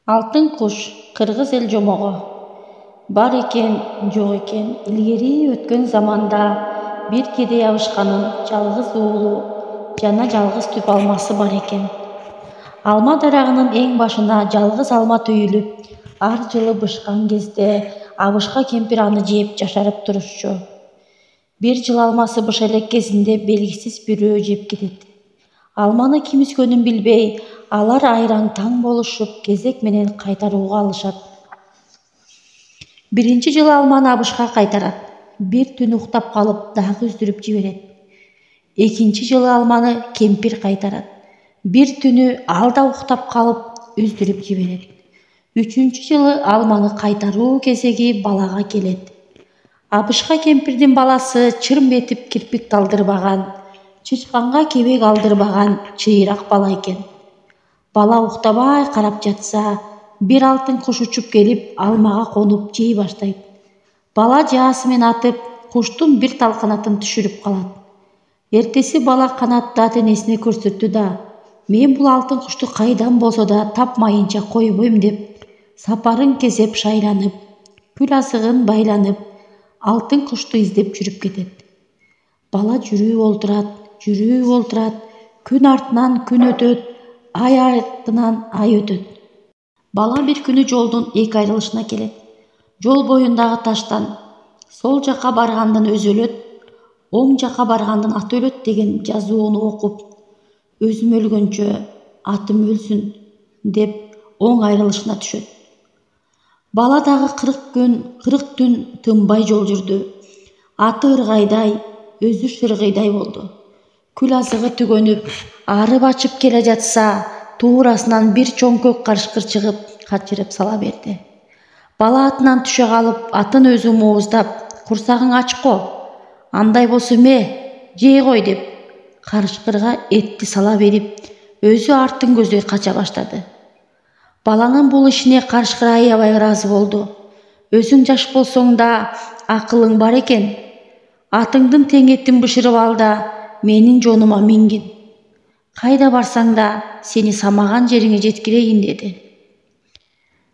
Алтын куш, кыргыз эл жомого. Бар экен, жок экен, илгери өткөн заманда бир кедей абышканын жалгыз уулу жана жалгыз түп алмасы бар экен. Алма дарагынын эң башына жалгыз алма түйүлүп, ар жылы бышкан кезде абышка кемпир аны жеп жашарып турушчу. Бир жыл алмасы быша элек кезинде белгисиз бирөө жеп кетет. Алманы ким үзгөнүн билбей, алар айраң таң болушуп, кезек менен кайтарууга алышат. Биринчи жылы алманы абышка кайтарат. Бир түн уктап калып, дагы үздүрүп жиберет. Экинчи жылы алманы кемпир кайтарат. Бир түнү ал да уктап калып, үздүрүп жиберет. Үчүнчү жылы алманы кайтаруу кезеги балага келет. Абышка кемпирдин баласы чырм этип кирпик талдырбаган, чычканга кебек алдырбаган чыйрак бала экен. Бала уктабай карап жатса, бир алтын куш учуп келип, алмага конуп жей баштайт. Бала жаасы менен атып, куштун бир тал канатын түшүрүп калат. Эртеси бала канатты ата-энесине көрсөттү да, мен бул алтын кушту кайдан болсо да тапмайынча койбойм деп, сапарын кезеп шайланып, күл азыгын байланып, алтын кушту издеп жүрүп кетет. Бала жүрүп олтурат, күн артынан күн өтөт, ай артынан ай өтөт. Бала бир күнү жолдун эки айрылышына келет. Жол боюндагы таштан сол жака баргандын өзү өлөт, оң жака баргандын аты өлөт деген жазууну окуп, өзүм өлгөнчө атым өлсүн деп оң айрылышына түшөт. Бала дагы 40 түн тынбай жол жүрдү. Аты ыргайдай, өзү шыргыйдай болду. Күл азыгы түгөнүп, арып ачып келе жатса, туурасынан бир чоң көк карышкыр чыгып, качырып сала берди. Бала атынан түшө калып, атын өзү мууздап, курсагың ачко, андай болсо жей кой деп, карышкырга этти сала берип, өзү артын көздөй кача баштады. Баланын бул ишине карышкыр аябай ыраазы болду. Өзүң жаш болсоң да акылың бар экен. Атыңдын тең этин бышырып ал да менин жонума мингин. Кайда барсаң да сени самаган жериңе жеткирейин деди.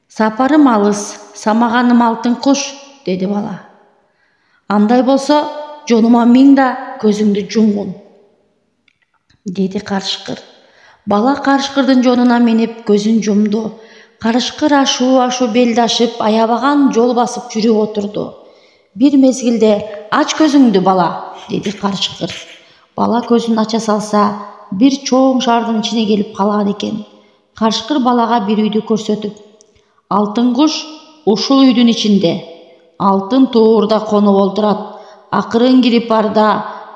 Сапарым алыс, самаганым алтын куш, деди бала. Андай болсо, жонума миң да көзүңдү жумгун, деди карышкыр. Бала карышкырдын жонуна минип көзүн жумду. Карышкыр ашуу белди ашып, аябаган жол басып жүрүп отурду. Бир мезгилде ач көзүңдү бала, деди карышкыр. Бала көзүн ача салса, бир чоң шаардын ичине келип калган экен. Карышкыр балага бир үйдү көрсөтүп, алтын куш ушул үйдүн ичинде, алтын туурда конуп олтурат. Акырын кирип бар да,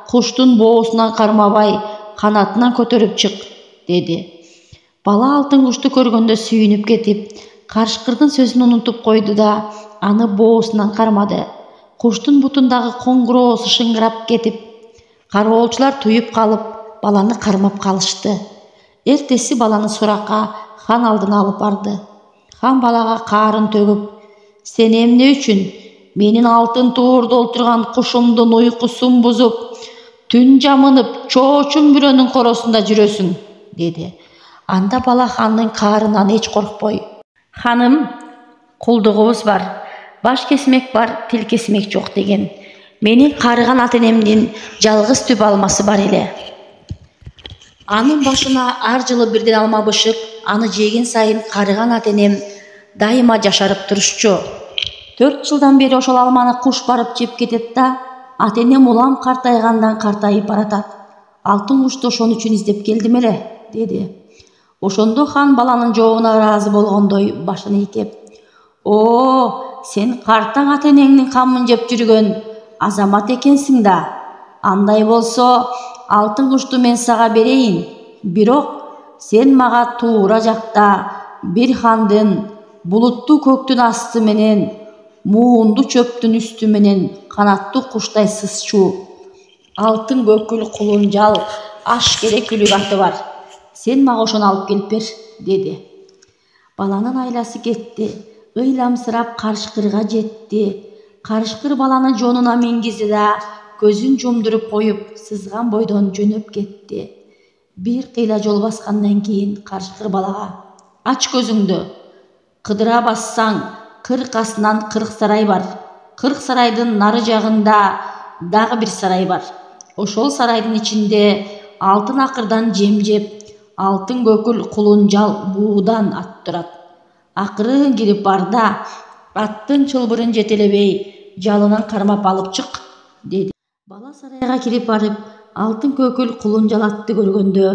куштун боосунан кармабай, канатынан көтөрүп чык, деди. Бала алтын кушту көргөндө сүйүнүп кетип, карышкырдын сөзүн унутуп койду да, аны боосунан кармады. Куштун бутундагы коңгуроосу шыңгырап кетип, кароолчулар туюп калып, баланы кармап калышты. Эртеси баланы суракка хан алдына алып барды. Хан балага каарын төгүп, сен эмне үчүн менин алтын туурда олтурган кушумдун уйкусун бузуп, түн жамынып, чоочун бирөөнүн коросунда жүрөсүң, деди. Анда бала хандын каарынан эч коркпой, ханым, кулдугубуз бар, баш кесмек бар, тил кесмек жок деген. Менин карыган ата-энемдин жалгыз түп алмасы бар эле. Анын башына ар жылы бирден алма бышып, аны жеген сайын карыган ата-энем дайыма жашарып турушчу. 4 жылдан бери ошол алманы куш барып жеп кетет да, ата-энем улам картайгандан картайып баратат. Алтын кушту ошон үчүн издеп келдим эле, деди. Ошондо хан баланын жообуна ыраазы болгондой башын ийкеп, «О, сен картаң ата-энеңдин камын жеп жүргөн азамат экенсиң да. Андай болсо, алтын кушту мен сага берейин. Бирок сен мага туура жакта бир хандын булуттуу көктүн асты менен, муунду чөптүн үстү менен канаттуу куштай сызчу, алтын көкүл кулунжал аш керекүлүк аты бар. Сен мага ошону алып келип бер», деди. Баланын айласы кетти, ыйламсырап карышкырга жетти. Карышкыр баланы жонуна мингизди да, көзүн жумдуруп коюп, сызган бойдон жөнөп кетти. Бир кыйла жол баскандан кийин карышкыр балага, ач көзүңдү, Кыдыра бассаң, 40 асынан 40 сарай бар. 40 сарайдын нары жагында дагы бир сарай бар. Ошол сарайдын ичинде алтын акырдан жем жеп, алтын көкүл кулунжал буудан ат турат. Акырын кирип бар да, аттын чылбырын жетелебей, жалынан кармап алып чык, деди. Бала сарайга кирип барып, алтын көкүл кулунжал атты көргөндө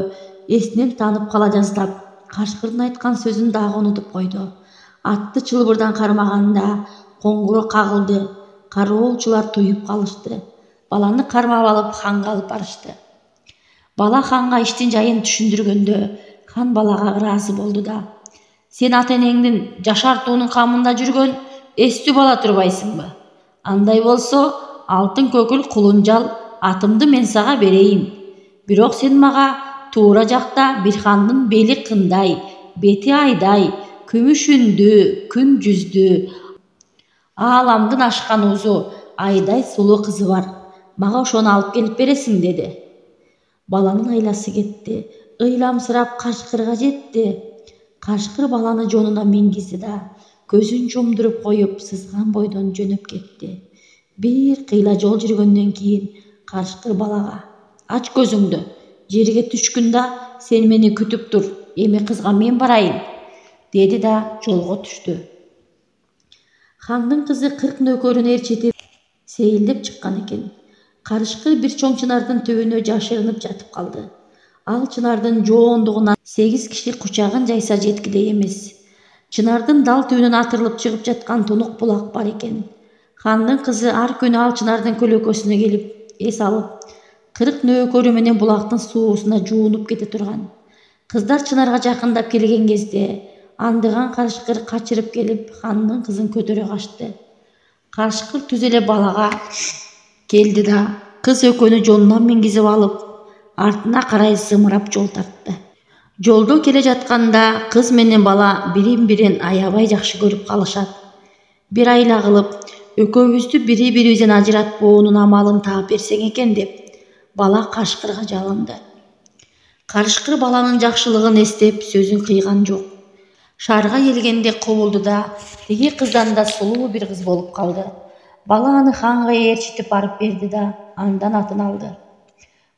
эсинен танып кала жаздап, кашкырдын айткан сөзүн дагы унутуп койду. Атты чылбырдан кармаганда коңгуроо кагылды. Кароолчулар туюп калышты. Баланы кармап алып ханга алып барышты. Бала ханга иштин жайын түшүндүргөндө, хан балага ыраазы болду да: "Сен ата-энеңдин жашартуунун камында жүргөн эстүү бала турбайсыңбы? Андай болсо, алтын көкүл кулунжал атымды мен сага берейин. Бирок сен мага туура жакта бир хандын бели кындай, бети айдай, күмүш үндүү, күн жүздүү, ааламдын ашкан узу айдай сулуу кызы бар. Мага ошону алып келип бересиң", деди. Баланын айласы кетти. Ыйламсырап кашкырга жетти. Кашкыр баланы жонуна мингизди да, көзүн жумдуруп коюп, сызган бойдон жөнөп кетти. Бир кыйла жол жүргөндөн кийин кашкыр балага: "Ач көзүңдү, жерге түшкүндө сен мени күтүп тур, эми кызга мен барайын", деди да жолго түштү. Хандын кызы 40 нөкөрүн ээрчитип сейилдеп чыккан экен. Карышкыр бир чоң чынардын түбүнө жашырынып жатып калды. Ал чынардын жоондугунан 8 киши кучагын жайса жеткидей эмес. Чынардын дал түбүнөн атырылып чыгып жаткан тунук булак бар экен. Хандын кызы ар күнү ал чынардын көлөкөсүнө келип, эс алып, 40 нөөкөрү менен булактын суусуна жуунуп кете турган. Кыздар чынарга жакындап келген кезде андыган карышкыр качырып келип, хандын кызын көтөрө качты. Карышкыр түз эле балага келди да, кыз экөөнү жонунан мингизип алып, артына карай зымырап жол тартты. Жолдо келе жатканда кыз менен бала бирин-бирин аябай жакшы көрүп калышат. Бир айла кылып, экөөбүздү бири-бирибизден ажыратпоонун амалын таап берсең экен деп, бала кашкырга жалынды. Карышкыр баланын жакшылыгын эстеп, сөзүн кыйган жок. Шаарга келгенде кубулду да, тиги кыздан да сулуу бир кыз болуп калды. Бала аны ханга ээрчитип барып берди да, андан атын алды.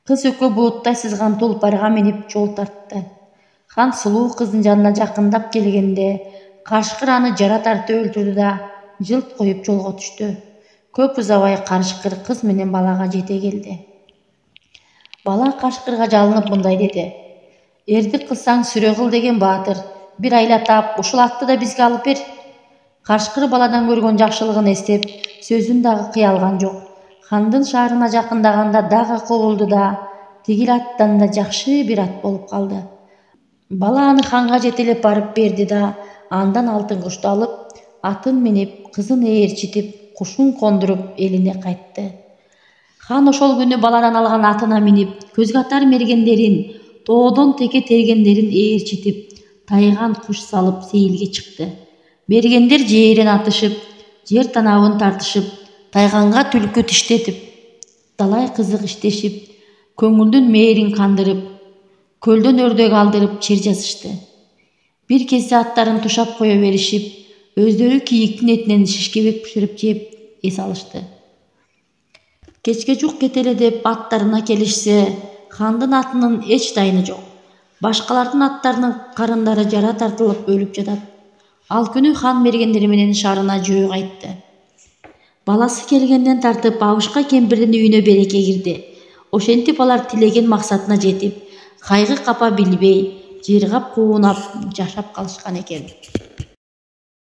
Кыз экөө булуттай сызган тулпарга минип жол тартты. Хан сулуу кыздын жанына жакындап келгенде, кашкыр аны жара тартып өлтүрдү да, жылт коюп жолго түштү. Көп узабай карышкыр кыз менен балага жете келди. Бала кашкырга жалынып мындай деди: "Эрдик кылсаң сүрө кыл деген баатыр, бир айла таап, ушул атты да бизге алып бер". Кашкыр баладан көргөн жакшылыгын эстеп, сөзүн дагы кыя алган жок. Хандын шаарына жакындаганда дагы кубулду да, тигил аттан да жакшы бир ат болуп калды. Бала аны ханга жетелеп барып берди да, андан алтын кушту алып, атын минип, кызын ээрчитип, кушун кондуруп элине кайтты. Хан ошол күнү баладан алган атына минип, көз катар мергендерин, тоодон теке тергендерин ээрчитип, тайган куш салып сейилге чыкты. Мергендер жээрен атышып, жер танабын тартышып, тайганга түлкү тиштетип, талай кызык иштешип, көңүлдүн мээрин кандырып, көлдөн өрдөк алдырып чер жазышты. Бир кезде аттарын тушап кое беришип, өздөрү кийиктин этинен шишкебек бышырып жеп эс алышты. Кечке жук кетеле деп аттарына келишсе, хандын атынын эч дайыны жок. Башкалардын аттарынын карындары жара тартылып өлүп жатат. Ал күнү хан мергендери менен шаарына жөө кайтты. Баласы келгенден тартып абышка кемпирдин үйүнө береке кирди. Ошентип алар тилеген максатына жетип, кайгы капа билбей, жыргап куунап жашап калышкан экен.